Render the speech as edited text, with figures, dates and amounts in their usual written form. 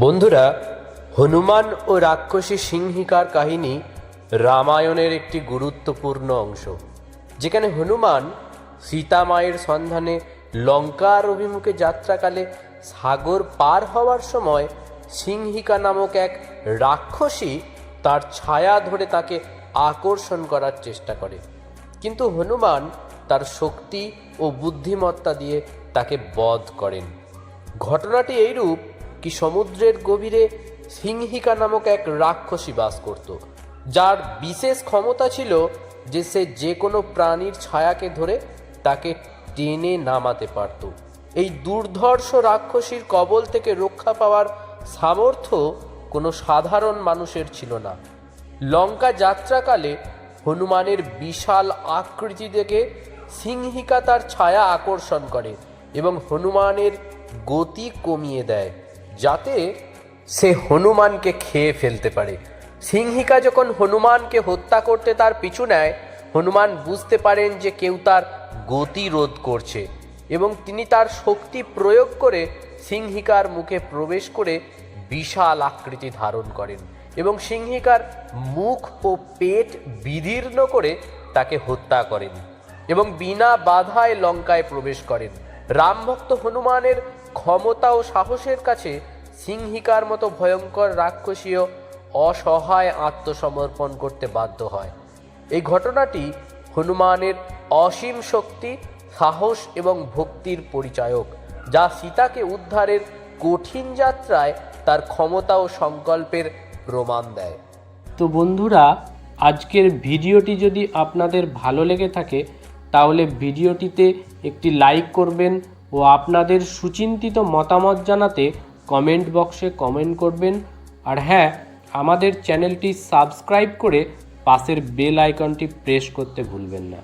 বন্ধুরা, হনুমান ও রাক্ষসী সিংহিকার কাহিনী রামায়ণের একটি গুরুত্বপূর্ণ অংশ, যেখানে হনুমান সীতা মায়ের সন্ধানে লঙ্কার অভিমুখে যাত্রাকালে সাগর পার হওয়ার সময় সিংহিকা নামক এক রাক্ষসী তার ছায়া ধরে তাকে আকর্ষণ করার চেষ্টা করে, কিন্তু হনুমান তার শক্তি ও বুদ্ধিমত্তা দিয়ে তাকে বধ করেন। ঘটনাটি এইরূপ কি সমুদ্রের গভীরে সিংহিকা নামক এক রাক্ষসী বাস করত, যার বিশেষ ক্ষমতা ছিল যে সে যে কোনো প্রাণীর ছায়াকে ধরে তাকে টেনে নামাতে পারত। এই দুর্ধর্ষ রাক্ষসীর কবল থেকে রক্ষা পাওয়ার সামর্থ্য কোনো সাধারণ মানুষের ছিল না। লঙ্কা যাত্রাকালে হনুমানের বিশাল আকৃতি দেখে সিংহিকা তার ছায়া আকর্ষণ করে এবং হনুমানের গতি কমিয়ে দেয়, যাতে সে হনুমানকে খেয়ে ফেলতে পারে। সিংহিকা যখন হনুমানকে হত্যা করতে তার পিছু নেয়, হনুমান বুঝতে পারেন যে কেউ তার গতি রোধ করছে এবং তিনি তার শক্তি প্রয়োগ করে সিংহিকার মুখে প্রবেশ করে বিশাল আকৃতি ধারণ করেন এবং সিংহিকার মুখ ও পেট বিদীর্ণ করে তাকে হত্যা করেন এবং বিনা বাধায় লঙ্কায় প্রবেশ করেন। রামভক্ত হনুমানের ক্ষমতা ও সাহসের কাছে সিংহিকার মতো ভয়ঙ্কর রাক্ষসীও অসহায় আত্মসমর্পণ করতে বাধ্য হয়। এই ঘটনাটি হনুমানের অসীম শক্তি, সাহস এবং ভক্তির পরিচায়ক, যা সীতাকে উদ্ধারের কঠিন যাত্রায় তার ক্ষমতা ও সংকল্পের প্রমাণ দেয়। তো বন্ধুরা, আজকের ভিডিওটি যদি আপনাদের ভালো লেগে থাকে তাহলে ভিডিওটিতে একটি লাইক করবেন ও আপনাদের সুচিন্তিত মতামত জানাতে কমেন্ট বক্সে কমেন্ট করবেন। আর হ্যাঁ, আমাদের চ্যানেলটি সাবস্ক্রাইব করে পাশের বেল আইকনটি প্রেস করতে ভুলবেন না।